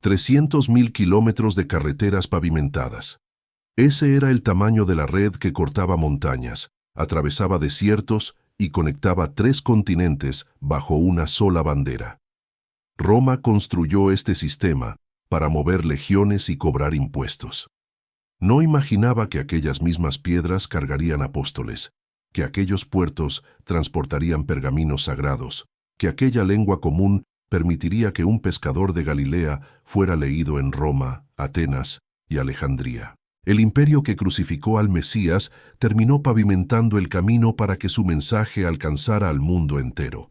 300.000 kilómetros de carreteras pavimentadas. Ese era el tamaño de la red que cortaba montañas, atravesaba desiertos y conectaba 3 continentes bajo una sola bandera. Roma construyó este sistema para mover legiones y cobrar impuestos. No imaginaba que aquellas mismas piedras cargarían apóstoles, que aquellos puertos transportarían pergaminos sagrados, que aquella lengua común permitiría que un pescador de Galilea fuera leído en Roma, Atenas y Alejandría. El imperio que crucificó al Mesías terminó pavimentando el camino para que su mensaje alcanzara al mundo entero.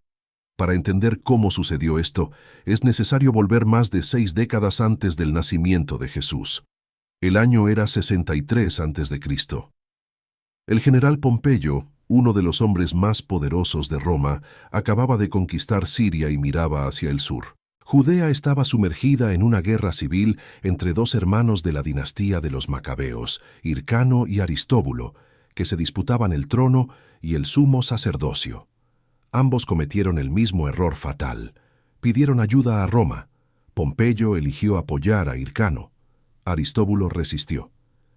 Para entender cómo sucedió esto, es necesario volver más de 6 décadas antes del nacimiento de Jesús. El año era 63 a.C. El general Pompeyo, uno de los hombres más poderosos de Roma, acababa de conquistar Siria y miraba hacia el sur. Judea estaba sumergida en una guerra civil entre 2 hermanos de la dinastía de los Macabeos, Hircano y Aristóbulo, que se disputaban el trono y el sumo sacerdocio. Ambos cometieron el mismo error fatal. Pidieron ayuda a Roma. Pompeyo eligió apoyar a Hircano. Aristóbulo resistió.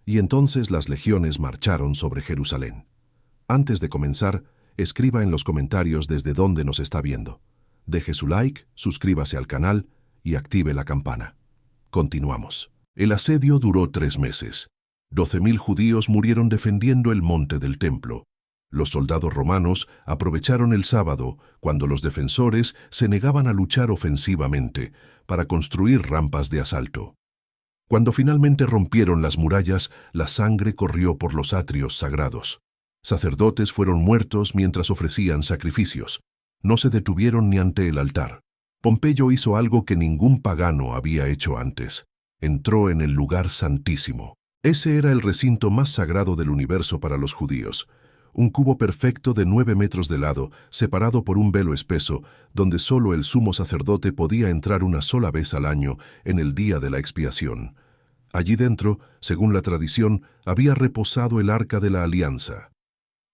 Y entonces las legiones marcharon sobre Jerusalén. Antes de comenzar, escriba en los comentarios desde dónde nos está viendo. Deje su like, suscríbase al canal y active la campana. Continuamos. El asedio duró 3 meses. 12.000 judíos murieron defendiendo el monte del templo. Los soldados romanos aprovecharon el sábado, cuando los defensores se negaban a luchar ofensivamente, para construir rampas de asalto. Cuando finalmente rompieron las murallas, la sangre corrió por los atrios sagrados. Sacerdotes fueron muertos mientras ofrecían sacrificios. No se detuvieron ni ante el altar. Pompeyo hizo algo que ningún pagano había hecho antes. Entró en el lugar santísimo. Ese era el recinto más sagrado del universo para los judíos. Un cubo perfecto de 9 metros de lado, separado por un velo espeso, donde solo el sumo sacerdote podía entrar una sola vez al año, en el día de la expiación. Allí dentro, según la tradición, había reposado el arca de la alianza.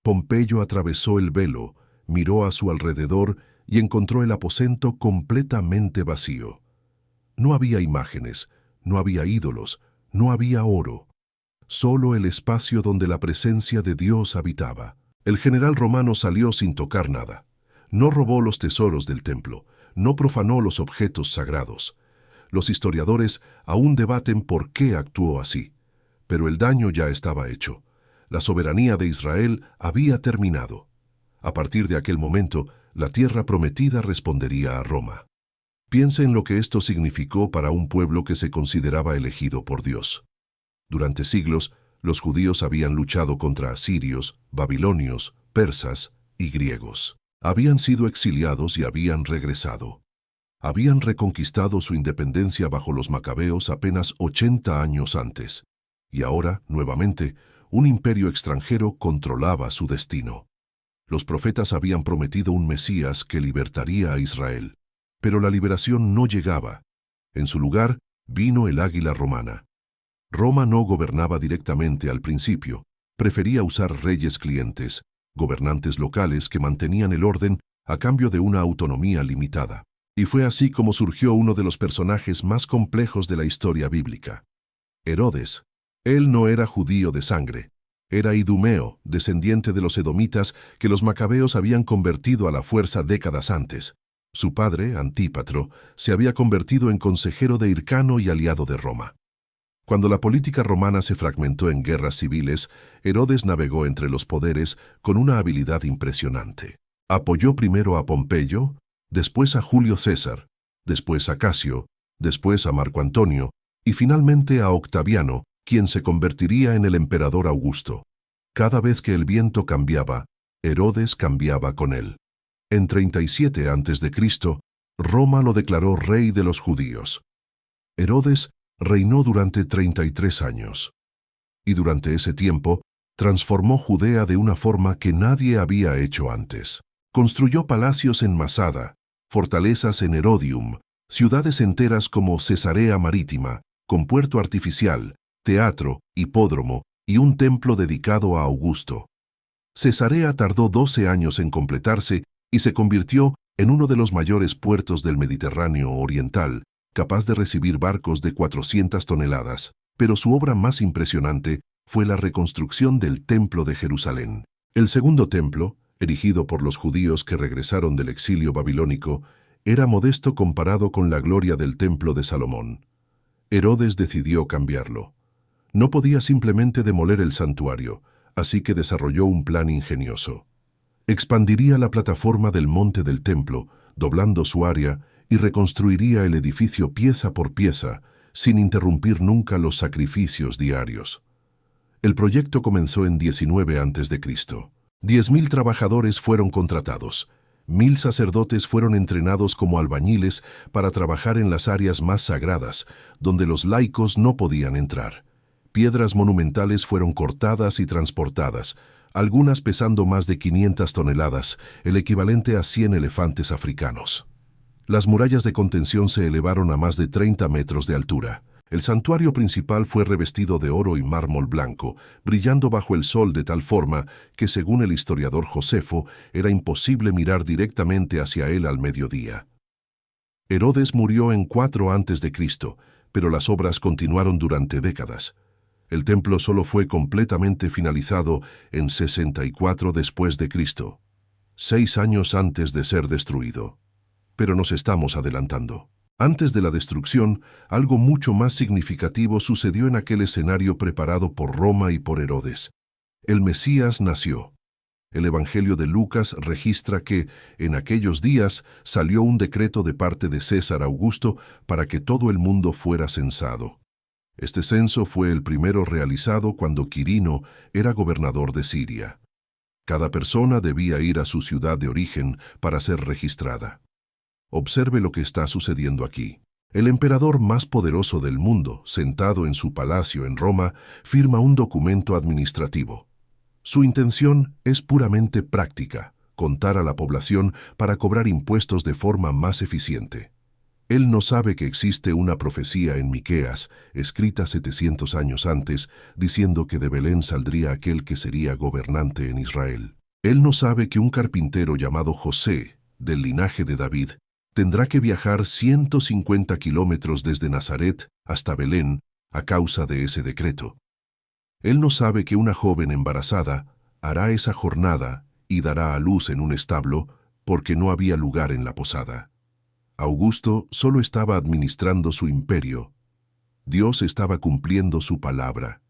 Pompeyo atravesó el velo, miró a su alrededor y encontró el aposento completamente vacío. No había imágenes, no había ídolos, no había oro. Solo el espacio donde la presencia de Dios habitaba. El general romano salió sin tocar nada. No robó los tesoros del templo, no profanó los objetos sagrados. Los historiadores aún debaten por qué actuó así, pero el daño ya estaba hecho. La soberanía de Israel había terminado. A partir de aquel momento, la tierra prometida respondería a Roma. Piense en lo que esto significó para un pueblo que se consideraba elegido por Dios. Durante siglos, los judíos habían luchado contra asirios, babilonios, persas y griegos. Habían sido exiliados y habían regresado. Habían reconquistado su independencia bajo los macabeos apenas 80 años antes. Y ahora, nuevamente, un imperio extranjero controlaba su destino. Los profetas habían prometido un Mesías que libertaría a Israel, pero la liberación no llegaba. En su lugar vino el águila romana. Roma no gobernaba directamente al principio, prefería usar reyes clientes, gobernantes locales que mantenían el orden a cambio de una autonomía limitada. Y fue así como surgió uno de los personajes más complejos de la historia bíblica. Herodes. Él no era judío de sangre. Era idumeo, descendiente de los edomitas que los macabeos habían convertido a la fuerza décadas antes. Su padre, Antípatro, se había convertido en consejero de Hircano y aliado de Roma. Cuando la política romana se fragmentó en guerras civiles, Herodes navegó entre los poderes con una habilidad impresionante. Apoyó primero a Pompeyo, después a Julio César, después a Casio, después a Marco Antonio y finalmente a Octaviano, quien se convertiría en el emperador Augusto. Cada vez que el viento cambiaba, Herodes cambiaba con él. En 37 a.C., Roma lo declaró rey de los judíos. Herodes reinó durante 33 años. Y durante ese tiempo, transformó Judea de una forma que nadie había hecho antes. Construyó palacios en Masada, fortalezas en Herodium, ciudades enteras como Cesarea Marítima, con puerto artificial, teatro, hipódromo y un templo dedicado a Augusto. Cesarea tardó 12 años en completarse y se convirtió en uno de los mayores puertos del Mediterráneo oriental, capaz de recibir barcos de 400 toneladas, pero su obra más impresionante fue la reconstrucción del Templo de Jerusalén. El segundo templo, erigido por los judíos que regresaron del exilio babilónico, era modesto comparado con la gloria del Templo de Salomón. Herodes decidió cambiarlo. No podía simplemente demoler el santuario, así que desarrolló un plan ingenioso. Expandiría la plataforma del monte del templo, doblando su área, y reconstruiría el edificio pieza por pieza, sin interrumpir nunca los sacrificios diarios. El proyecto comenzó en 19 a.C. 10.000 trabajadores fueron contratados. 1.000 sacerdotes fueron entrenados como albañiles para trabajar en las áreas más sagradas, donde los laicos no podían entrar. Piedras monumentales fueron cortadas y transportadas, algunas pesando más de 500 toneladas, el equivalente a 100 elefantes africanos. Las murallas de contención se elevaron a más de 30 metros de altura. El santuario principal fue revestido de oro y mármol blanco, brillando bajo el sol de tal forma que, según el historiador Josefo, era imposible mirar directamente hacia él al mediodía. Herodes murió en 4 a.C., pero las obras continuaron durante décadas. El templo solo fue completamente finalizado en 64 después de Cristo, 6 años antes de ser destruido. Pero nos estamos adelantando. Antes de la destrucción, algo mucho más significativo sucedió en aquel escenario preparado por Roma y por Herodes. El Mesías nació. El Evangelio de Lucas registra que, en aquellos días, salió un decreto de parte de César Augusto para que todo el mundo fuera censado. Este censo fue el primero realizado cuando Quirino era gobernador de Siria. Cada persona debía ir a su ciudad de origen para ser registrada. Observe lo que está sucediendo aquí. El emperador más poderoso del mundo, sentado en su palacio en Roma, firma un documento administrativo. Su intención es puramente práctica, contar a la población para cobrar impuestos de forma más eficiente. Él no sabe que existe una profecía en Miqueas, escrita 700 años antes, diciendo que de Belén saldría aquel que sería gobernante en Israel. Él no sabe que un carpintero llamado José, del linaje de David, tendrá que viajar 150 kilómetros desde Nazaret hasta Belén a causa de ese decreto. Él no sabe que una joven embarazada hará esa jornada y dará a luz en un establo porque no había lugar en la posada. Augusto solo estaba administrando su imperio. Dios estaba cumpliendo su palabra.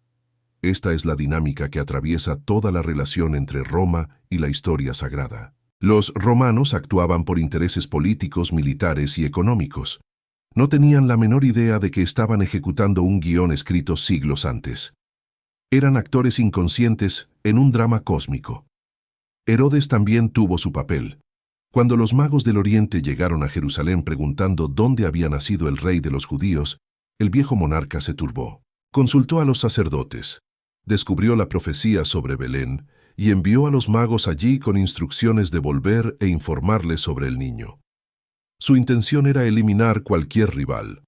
Esta es la dinámica que atraviesa toda la relación entre Roma y la historia sagrada. Los romanos actuaban por intereses políticos, militares y económicos. No tenían la menor idea de que estaban ejecutando un guión escrito siglos antes. Eran actores inconscientes en un drama cósmico. Herodes también tuvo su papel. Cuando los magos del Oriente llegaron a Jerusalén preguntando dónde había nacido el rey de los judíos, el viejo monarca se turbó. Consultó a los sacerdotes, descubrió la profecía sobre Belén y envió a los magos allí con instrucciones de volver e informarles sobre el niño. Su intención era eliminar cualquier rival.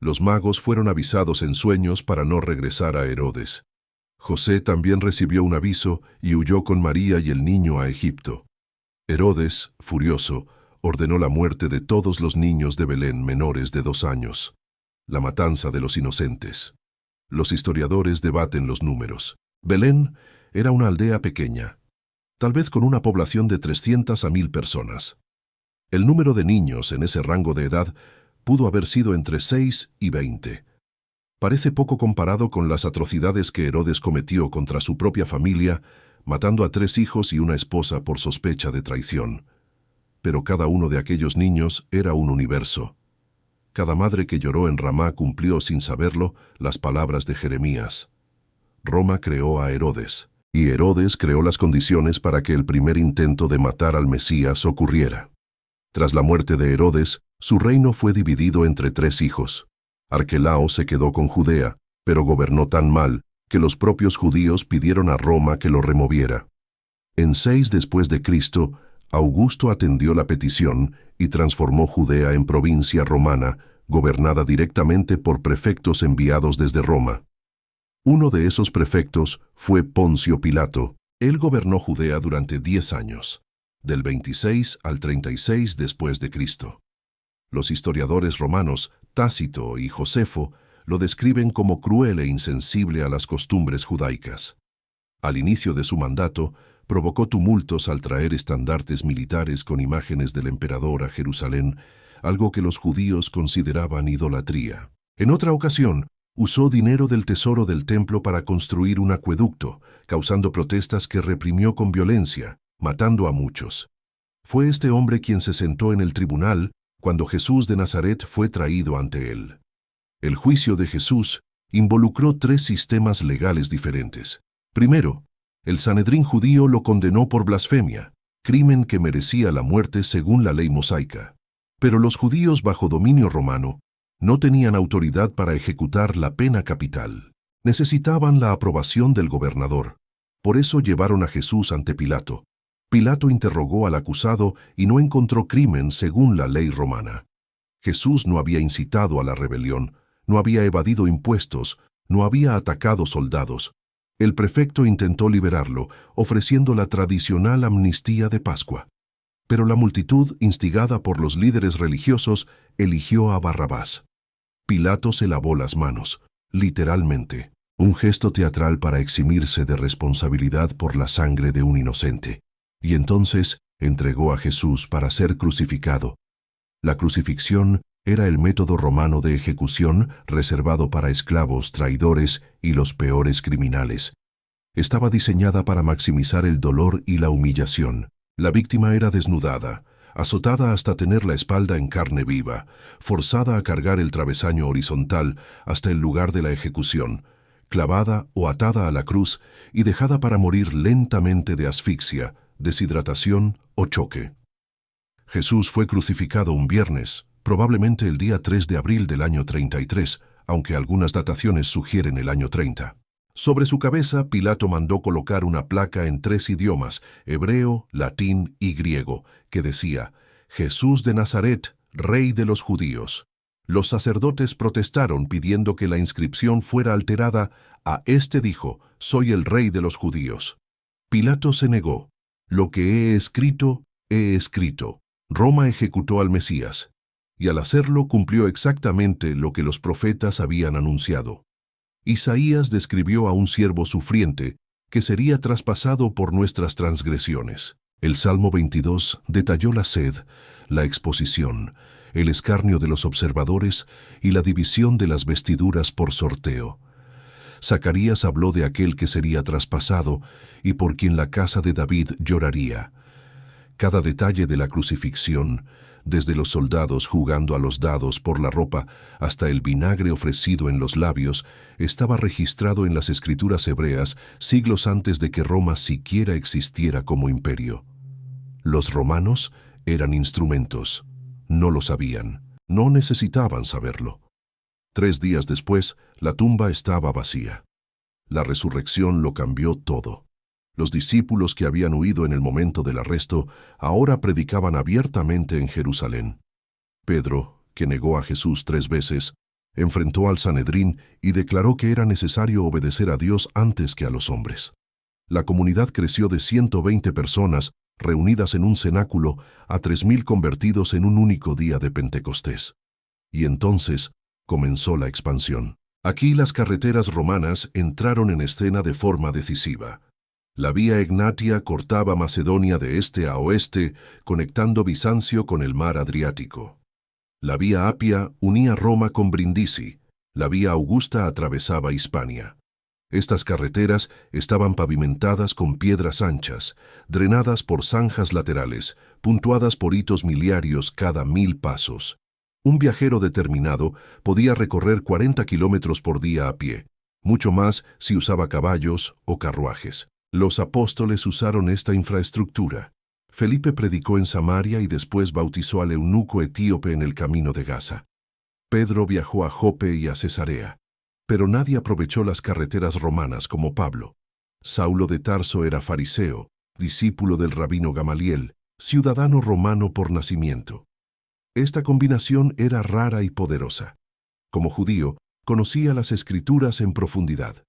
Los magos fueron avisados en sueños para no regresar a Herodes. José también recibió un aviso y huyó con María y el niño a Egipto. Herodes, furioso, ordenó la muerte de todos los niños de Belén menores de 2 años. La matanza de los inocentes. Los historiadores debaten los números. Belén era una aldea pequeña, tal vez con una población de 300 a 1.000 personas. El número de niños en ese rango de edad pudo haber sido entre 6 y 20. Parece poco comparado con las atrocidades que Herodes cometió contra su propia familia, matando a 3 hijos y una esposa por sospecha de traición. Pero cada uno de aquellos niños era un universo. Cada madre que lloró en Ramá cumplió sin saberlo las palabras de Jeremías. Roma creó a Herodes, y Herodes creó las condiciones para que el primer intento de matar al Mesías ocurriera. Tras la muerte de Herodes, su reino fue dividido entre 3 hijos. Arquelao se quedó con Judea, pero gobernó tan mal que los propios judíos pidieron a Roma que lo removiera. En 6 después de Cristo, Augusto atendió la petición y transformó Judea en provincia romana, gobernada directamente por prefectos enviados desde Roma. Uno de esos prefectos fue Poncio Pilato. Él gobernó Judea durante 10 años, del 26 al 36 después de Cristo. Los historiadores romanos Tácito y Josefo lo describen como cruel e insensible a las costumbres judaicas. Al inicio de su mandato, provocó tumultos al traer estandartes militares con imágenes del emperador a Jerusalén, algo que los judíos consideraban idolatría. En otra ocasión, usó dinero del tesoro del templo para construir un acueducto, causando protestas que reprimió con violencia, matando a muchos. Fue este hombre quien se sentó en el tribunal cuando Jesús de Nazaret fue traído ante él. El juicio de Jesús involucró tres sistemas legales diferentes. Primero, el Sanedrín judío lo condenó por blasfemia, crimen que merecía la muerte según la ley mosaica. Pero los judíos bajo dominio romano no tenían autoridad para ejecutar la pena capital. Necesitaban la aprobación del gobernador. Por eso llevaron a Jesús ante Pilato. Pilato interrogó al acusado y no encontró crimen según la ley romana. Jesús no había incitado a la rebelión, no había evadido impuestos, no había atacado soldados. El prefecto intentó liberarlo, ofreciendo la tradicional amnistía de Pascua. Pero la multitud, instigada por los líderes religiosos, eligió a Barrabás. Pilato se lavó las manos, literalmente, un gesto teatral para eximirse de responsabilidad por la sangre de un inocente. Y entonces entregó a Jesús para ser crucificado. La crucifixión era el método romano de ejecución reservado para esclavos, traidores y los peores criminales. Estaba diseñada para maximizar el dolor y la humillación. La víctima era desnudada, azotada hasta tener la espalda en carne viva, forzada a cargar el travesaño horizontal hasta el lugar de la ejecución, clavada o atada a la cruz y dejada para morir lentamente de asfixia, deshidratación o choque. Jesús fue crucificado un viernes, probablemente el día 3 de abril del año 33, aunque algunas dataciones sugieren el año 30. Sobre su cabeza, Pilato mandó colocar una placa en 3 idiomas, hebreo, latín y griego, que decía: Jesús de Nazaret, Rey de los Judíos. Los sacerdotes protestaron pidiendo que la inscripción fuera alterada a "Este dijo, soy el Rey de los Judíos". Pilato se negó. Lo que he escrito, he escrito. Roma ejecutó al Mesías, y al hacerlo cumplió exactamente lo que los profetas habían anunciado. Isaías describió a un siervo sufriente que sería traspasado por nuestras transgresiones. El Salmo 22 detalló la sed, la exposición, el escarnio de los observadores y la división de las vestiduras por sorteo. Zacarías habló de aquel que sería traspasado y por quien la casa de David lloraría. Cada detalle de la crucifixión, desde los soldados jugando a los dados por la ropa hasta el vinagre ofrecido en los labios, estaba registrado en las escrituras hebreas siglos antes de que Roma siquiera existiera como imperio. Los romanos eran instrumentos. No lo sabían. No necesitaban saberlo. 3 días después, la tumba estaba vacía. La resurrección lo cambió todo. Los discípulos que habían huido en el momento del arresto ahora predicaban abiertamente en Jerusalén. Pedro, que negó a Jesús 3 veces, enfrentó al Sanedrín y declaró que era necesario obedecer a Dios antes que a los hombres. La comunidad creció de 120 personas reunidas en un cenáculo a 3.000 convertidos en un único día de Pentecostés. Y entonces comenzó la expansión. Aquí las carreteras romanas entraron en escena de forma decisiva. La vía Egnatia cortaba Macedonia de este a oeste, conectando Bizancio con el mar Adriático. La vía Apia unía Roma con Brindisi. La vía Augusta atravesaba Hispania. Estas carreteras estaban pavimentadas con piedras anchas, drenadas por zanjas laterales, puntuadas por hitos miliarios cada 1000 pasos. Un viajero determinado podía recorrer 40 kilómetros por día a pie, mucho más si usaba caballos o carruajes. Los apóstoles usaron esta infraestructura. Felipe predicó en Samaria y después bautizó al eunuco etíope en el camino de Gaza. Pedro viajó a Jope y a Cesarea. Pero nadie aprovechó las carreteras romanas como Pablo. Saulo de Tarso era fariseo, discípulo del rabino Gamaliel, ciudadano romano por nacimiento. Esta combinación era rara y poderosa. Como judío, conocía las escrituras en profundidad.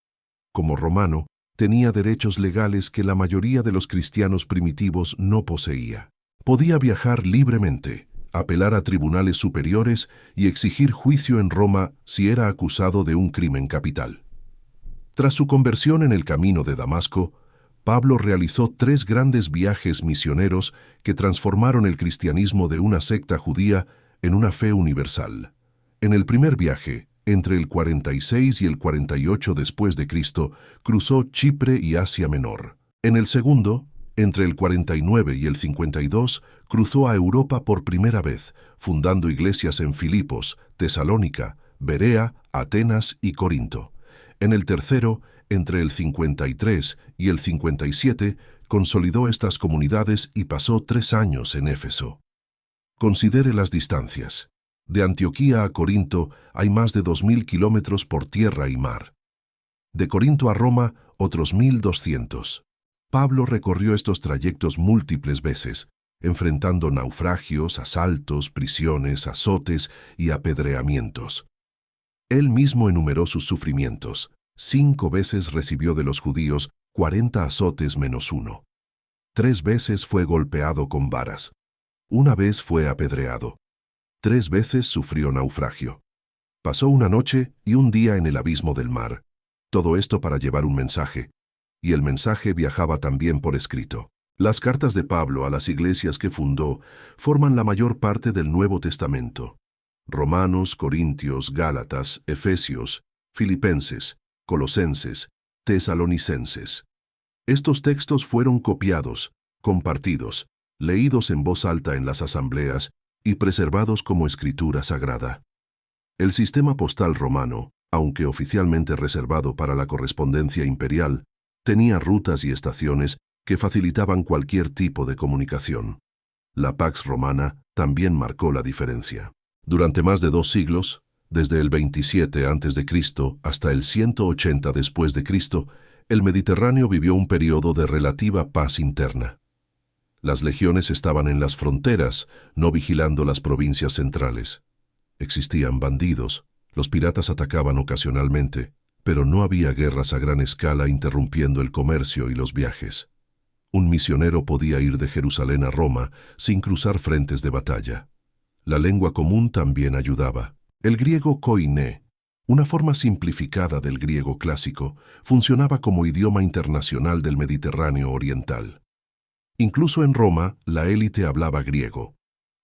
Como romano, tenía derechos legales que la mayoría de los cristianos primitivos no poseía. Podía viajar libremente, apelar a tribunales superiores y exigir juicio en Roma si era acusado de un crimen capital. Tras su conversión en el camino de Damasco, Pablo realizó 3 grandes viajes misioneros que transformaron el cristianismo de una secta judía en una fe universal. En el primer viaje, entre el 46 y el 48 después de Cristo, cruzó Chipre y Asia Menor. En el segundo, entre el 49 y el 52, cruzó a Europa por primera vez, fundando iglesias en Filipos, Tesalónica, Berea, Atenas y Corinto. En el tercero, entre el 53 y el 57, consolidó estas comunidades y pasó 3 años en Éfeso. Considere las distancias. De Antioquía a Corinto hay más de 2000 kilómetros por tierra y mar. De Corinto a Roma, otros 1200. Pablo recorrió estos trayectos múltiples veces, enfrentando naufragios, asaltos, prisiones, azotes y apedreamientos. Él mismo enumeró sus sufrimientos. 5 veces recibió de los judíos 40 azotes menos 1. 3 veces fue golpeado con varas. 1 vez fue apedreado. 3 veces sufrió naufragio. Pasó una noche y un día en el abismo del mar. Todo esto para llevar un mensaje. Y el mensaje viajaba también por escrito. Las cartas de Pablo a las iglesias que fundó forman la mayor parte del Nuevo Testamento. Romanos, Corintios, Gálatas, Efesios, Filipenses, Colosenses, Tesalonicenses. Estos textos fueron copiados, compartidos, leídos en voz alta en las asambleas y preservados como escritura sagrada. El sistema postal romano, aunque oficialmente reservado para la correspondencia imperial, tenía rutas y estaciones que facilitaban cualquier tipo de comunicación. La Pax Romana también marcó la diferencia. Durante más de 2 siglos, desde el 27 a.C. hasta el 180 después de Cristo, el Mediterráneo vivió un periodo de relativa paz interna. Las legiones estaban en las fronteras, no vigilando las provincias centrales. Existían bandidos, los piratas atacaban ocasionalmente, pero no había guerras a gran escala interrumpiendo el comercio y los viajes. Un misionero podía ir de Jerusalén a Roma sin cruzar frentes de batalla. La lengua común también ayudaba. El griego koiné, una forma simplificada del griego clásico, funcionaba como idioma internacional del Mediterráneo oriental. Incluso en Roma, la élite hablaba griego.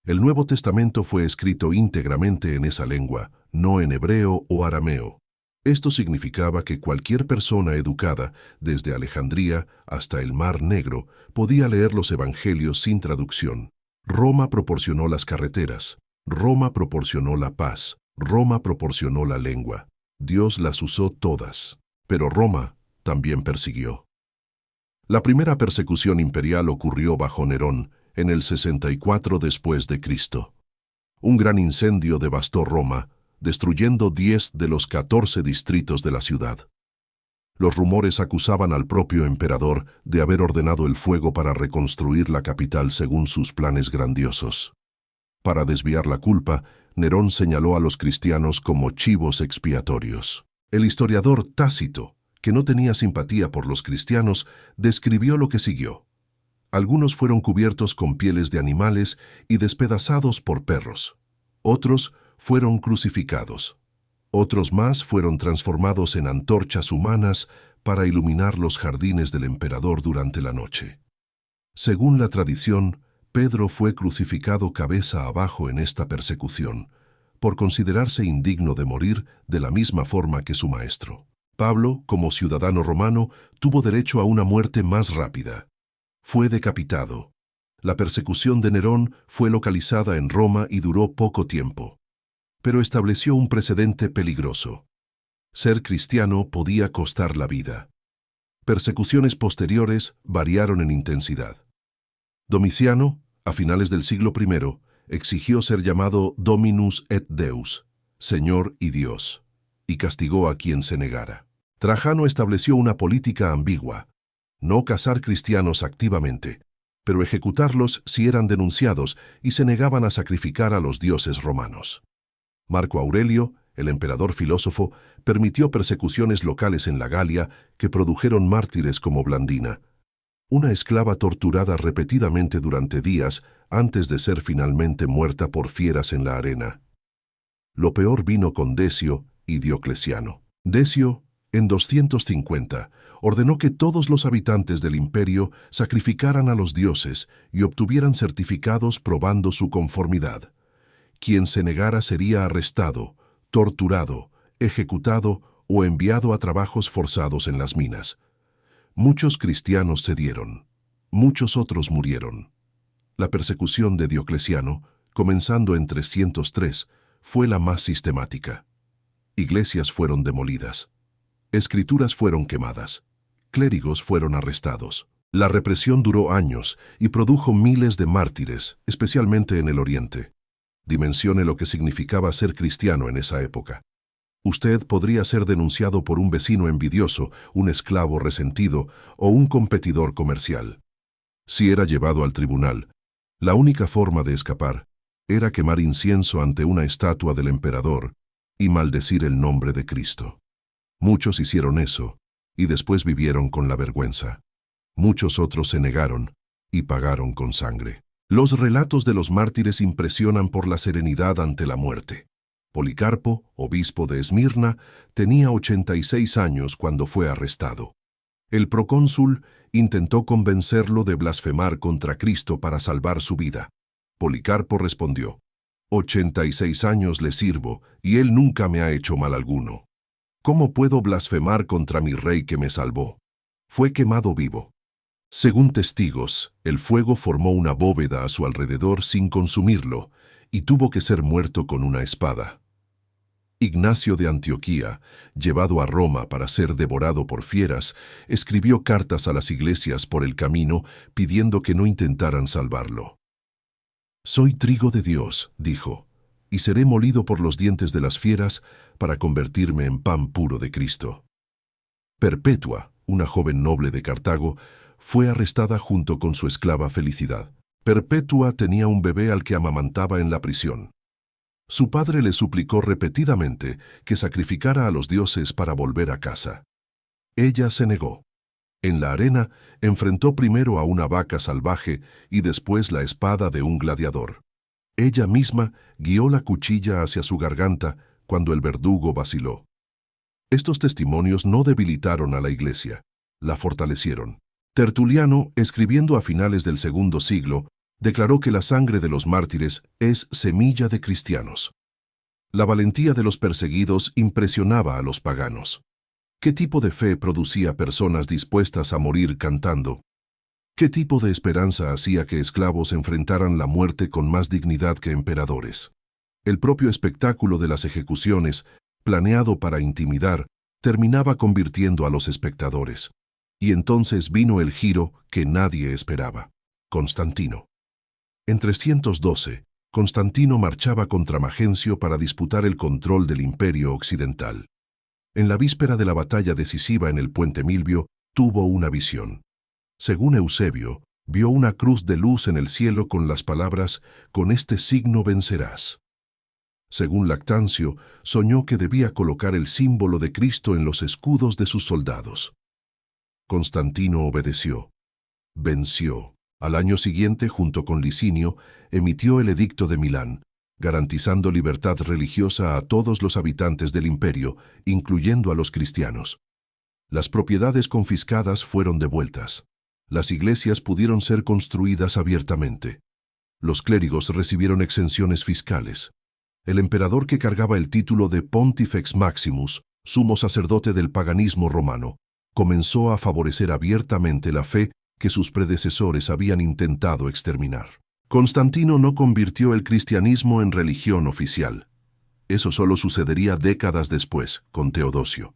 El Nuevo Testamento fue escrito íntegramente en esa lengua, no en hebreo o arameo. Esto significaba que cualquier persona educada, desde Alejandría hasta el Mar Negro, podía leer los evangelios sin traducción. Roma proporcionó las carreteras, Roma proporcionó la paz, Roma proporcionó la lengua. Dios las usó todas, pero Roma también persiguió. La primera persecución imperial ocurrió bajo Nerón, en el 64 después de Cristo. Un gran incendio devastó Roma, destruyendo 10 de los 14 distritos de la ciudad. Los rumores acusaban al propio emperador de haber ordenado el fuego para reconstruir la capital según sus planes grandiosos. Para desviar la culpa, Nerón señaló a los cristianos como chivos expiatorios. El historiador Tácito, que no tenía simpatía por los cristianos, describió lo que siguió. Algunos fueron cubiertos con pieles de animales y despedazados por perros. Otros fueron crucificados. Otros más fueron transformados en antorchas humanas para iluminar los jardines del emperador durante la noche. Según la tradición, Pedro fue crucificado cabeza abajo en esta persecución, por considerarse indigno de morir de la misma forma que su maestro. Pablo, como ciudadano romano, tuvo derecho a una muerte más rápida. Fue decapitado. La persecución de Nerón fue localizada en Roma y duró poco tiempo, pero estableció un precedente peligroso. Ser cristiano podía costar la vida. Persecuciones posteriores variaron en intensidad. Domiciano, a finales del siglo I, exigió ser llamado Dominus et Deus, Señor y Dios, y castigó a quien se negara. Trajano estableció una política ambigua: no cazar cristianos activamente, pero ejecutarlos si eran denunciados y se negaban a sacrificar a los dioses romanos. Marco Aurelio, el emperador filósofo, permitió persecuciones locales en la Galia que produjeron mártires como Blandina. una esclava torturada repetidamente durante días antes de ser finalmente muerta por fieras en la arena. Lo peor vino con Decio y Diocleciano. Decio, en 250, ordenó que todos los habitantes del imperio sacrificaran a los dioses y obtuvieran certificados probando su conformidad. Quien se negara sería arrestado, torturado, ejecutado o enviado a trabajos forzados en las minas. Muchos cristianos cedieron, muchos otros murieron. La persecución de Diocleciano, comenzando en 303, fue la más sistemática. Iglesias fueron demolidas. Escrituras fueron quemadas. Clérigos fueron arrestados. La represión duró años y produjo miles de mártires, especialmente en el Oriente. Dimensione lo que significaba ser cristiano en esa época. Usted podría ser denunciado por un vecino envidioso, un esclavo resentido o un competidor comercial. Si era llevado al tribunal, la única forma de escapar era quemar incienso ante una estatua del emperador y maldecir el nombre de Cristo. Muchos hicieron eso y después vivieron con la vergüenza. Muchos otros se negaron y pagaron con sangre. Los relatos de los mártires impresionan por la serenidad ante la muerte. Policarpo, obispo de Esmirna, tenía 86 años cuando fue arrestado. El procónsul intentó convencerlo de blasfemar contra Cristo para salvar su vida. Policarpo respondió: 86 años le sirvo y él nunca me ha hecho mal alguno. ¿Cómo puedo blasfemar contra mi rey que me salvó? Fue quemado vivo. Según testigos, el fuego formó una bóveda a su alrededor sin consumirlo y tuvo que ser muerto con una espada. Ignacio de Antioquía, llevado a Roma para ser devorado por fieras, escribió cartas a las iglesias por el camino pidiendo que no intentaran salvarlo. «Soy trigo de Dios», dijo, «y seré molido por los dientes de las fieras para convertirme en pan puro de Cristo». Perpetua, una joven noble de Cartago, fue arrestada junto con su esclava Felicidad. Perpetua tenía un bebé al que amamantaba en la prisión. Su padre le suplicó repetidamente que sacrificara a los dioses para volver a casa. Ella se negó. En la arena, enfrentó primero a una vaca salvaje y después la espada de un gladiador. Ella misma guió la cuchilla hacia su garganta cuando el verdugo vaciló. Estos testimonios no debilitaron a la Iglesia, la fortalecieron. Tertuliano, escribiendo a finales del segundo siglo, declaró que la sangre de los mártires es semilla de cristianos. La valentía de los perseguidos impresionaba a los paganos. ¿Qué tipo de fe producía personas dispuestas a morir cantando? ¿Qué tipo de esperanza hacía que esclavos enfrentaran la muerte con más dignidad que emperadores? El propio espectáculo de las ejecuciones, planeado para intimidar, terminaba convirtiendo a los espectadores. Y entonces vino el giro que nadie esperaba: Constantino. En 312, Constantino marchaba contra Magencio para disputar el control del Imperio Occidental. En la víspera de la batalla decisiva en el puente Milvio, tuvo una visión. Según Eusebio, vio una cruz de luz en el cielo con las palabras: «Con este signo vencerás». Según Lactancio, soñó que debía colocar el símbolo de Cristo en los escudos de sus soldados. Constantino obedeció. Venció. Al año siguiente, junto con Licinio, emitió el Edicto de Milán, garantizando libertad religiosa a todos los habitantes del imperio, incluyendo a los cristianos. Las propiedades confiscadas fueron devueltas. Las iglesias pudieron ser construidas abiertamente. Los clérigos recibieron exenciones fiscales. El emperador, que cargaba el título de Pontifex Maximus, sumo sacerdote del paganismo romano, comenzó a favorecer abiertamente la fe que sus predecesores habían intentado exterminar. Constantino no convirtió el cristianismo en religión oficial. Eso solo sucedería décadas después, con Teodosio.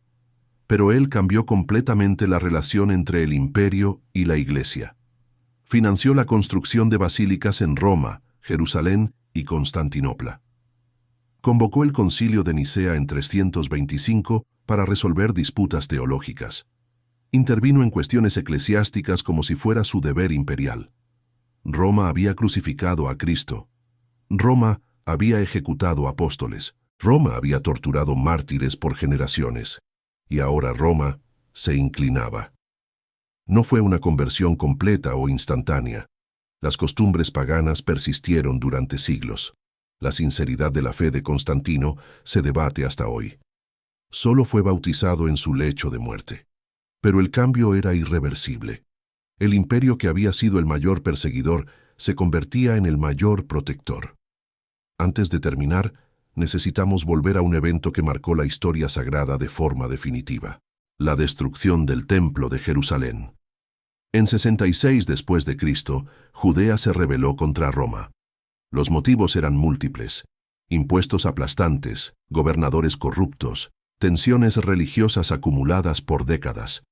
Pero él cambió completamente la relación entre el imperio y la iglesia. Financió la construcción de basílicas en Roma, Jerusalén y Constantinopla. Convocó el Concilio de Nicea en 325 para resolver disputas teológicas. Intervino en cuestiones eclesiásticas como si fuera su deber imperial. Roma había crucificado a Cristo. Roma había ejecutado apóstoles. Roma había torturado mártires por generaciones. Y ahora Roma se inclinaba. No fue una conversión completa o instantánea. Las costumbres paganas persistieron durante siglos. La sinceridad de la fe de Constantino se debate hasta hoy. Solo fue bautizado en su lecho de muerte. Pero el cambio era irreversible. El imperio que había sido el mayor perseguidor se convertía en el mayor protector. Antes de terminar, necesitamos volver a un evento que marcó la historia sagrada de forma definitiva: la destrucción del Templo de Jerusalén. En 66 después de Cristo, Judea se rebeló contra Roma. Los motivos eran múltiples: impuestos aplastantes, gobernadores corruptos, tensiones religiosas acumuladas por décadas.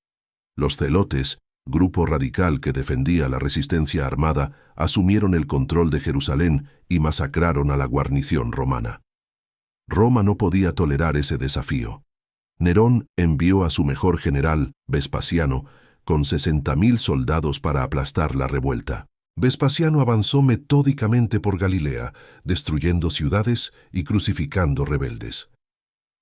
Los zelotes, grupo radical que defendía la resistencia armada, asumieron el control de Jerusalén y masacraron a la guarnición romana. Roma no podía tolerar ese desafío. Nerón envió a su mejor general, Vespasiano, con 60.000 soldados para aplastar la revuelta. Vespasiano avanzó metódicamente por Galilea, destruyendo ciudades y crucificando rebeldes.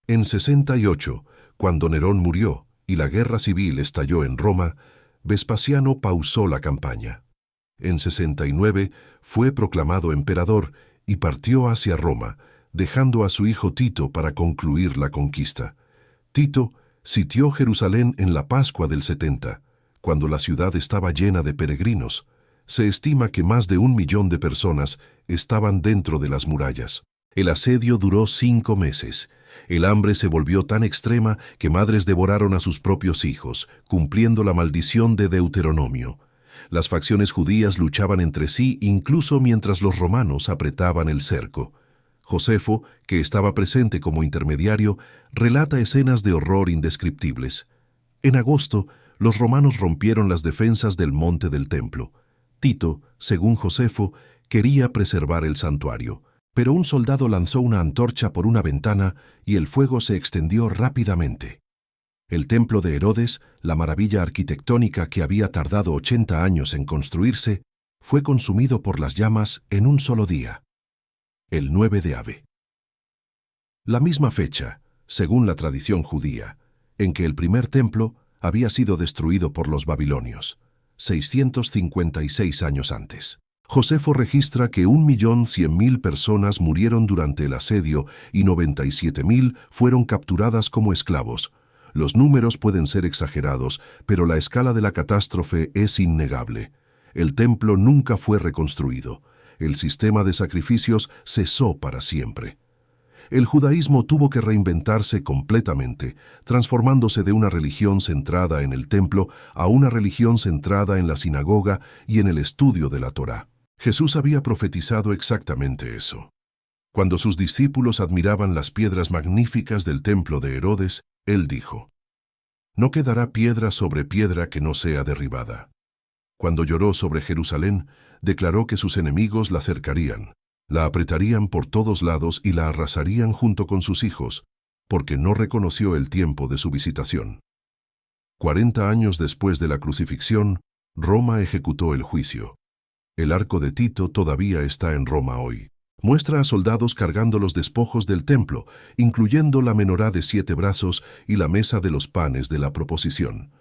En 68, cuando Nerón murió y la guerra civil estalló en Roma, Vespasiano pausó la campaña. En 69 fue proclamado emperador y partió hacia Roma, dejando a su hijo Tito para concluir la conquista. Tito sitió Jerusalén en la Pascua del 70, cuando la ciudad estaba llena de peregrinos. Se estima que más de 1 millón de personas estaban dentro de las murallas. El asedio duró 5 meses. El hambre se volvió tan extrema que madres devoraron a sus propios hijos, cumpliendo la maldición de Deuteronomio. Las facciones judías luchaban entre sí incluso mientras los romanos apretaban el cerco. Josefo, que estaba presente como intermediario, relata escenas de horror indescriptibles. En agosto, los romanos rompieron las defensas del monte del templo. Tito, según Josefo, quería preservar el santuario, pero un soldado lanzó una antorcha por una ventana y el fuego se extendió rápidamente. El templo de Herodes, la maravilla arquitectónica que había tardado 80 años en construirse, fue consumido por las llamas en un solo día, el 9 de Ave. La misma fecha, según la tradición judía, en que el primer templo había sido destruido por los babilonios, 656 años antes. Josefo registra que 1.100.000 personas murieron durante el asedio y 97.000 fueron capturadas como esclavos. Los números pueden ser exagerados, pero la escala de la catástrofe es innegable. El templo nunca fue reconstruido. El sistema de sacrificios cesó para siempre. El judaísmo tuvo que reinventarse completamente, transformándose de una religión centrada en el templo a una religión centrada en la sinagoga y en el estudio de la Torá. Jesús había profetizado exactamente eso. Cuando sus discípulos admiraban las piedras magníficas del templo de Herodes, él dijo: «No quedará piedra sobre piedra que no sea derribada». Cuando lloró sobre Jerusalén, declaró que sus enemigos la cercarían, la apretarían por todos lados y la arrasarían junto con sus hijos, porque no reconoció el tiempo de su visitación. 40 años después de la crucifixión, Roma ejecutó el juicio. El arco de Tito todavía está en Roma hoy. Muestra a soldados cargando los despojos del templo, incluyendo la menorá de 7 brazos y la mesa de los panes de la proposición.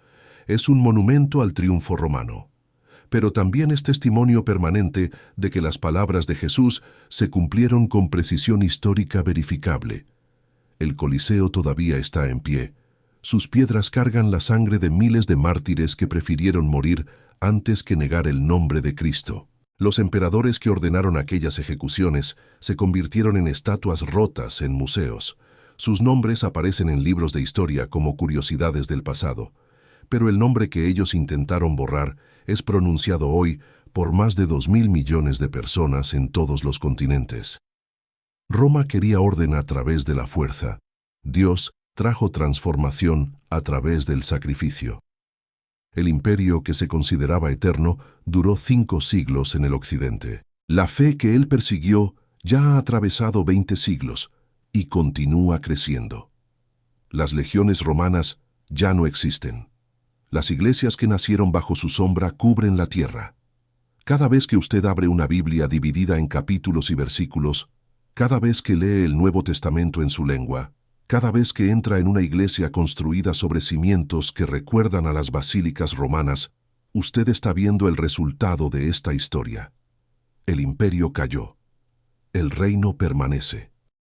Es un monumento al triunfo romano. Pero también es testimonio permanente de que las palabras de Jesús se cumplieron con precisión histórica verificable. El Coliseo todavía está en pie. Sus piedras cargan la sangre de miles de mártires que prefirieron morir antes que negar el nombre de Cristo. Los emperadores que ordenaron aquellas ejecuciones se convirtieron en estatuas rotas en museos. Sus nombres aparecen en libros de historia como curiosidades del pasado, pero el nombre que ellos intentaron borrar es pronunciado hoy por más de 2.000 millones de personas en todos los continentes. Roma quería orden a través de la fuerza. Dios trajo transformación a través del sacrificio. El imperio que se consideraba eterno duró 5 siglos en el occidente. La fe que él persiguió ya ha atravesado 20 siglos y continúa creciendo. Las legiones romanas ya no existen. Las iglesias que nacieron bajo su sombra cubren la tierra. Cada vez que usted abre una Biblia dividida en capítulos y versículos, cada vez que lee el Nuevo Testamento en su lengua, cada vez que entra en una iglesia construida sobre cimientos que recuerdan a las basílicas romanas, usted está viendo el resultado de esta historia. El imperio cayó. El reino permanece.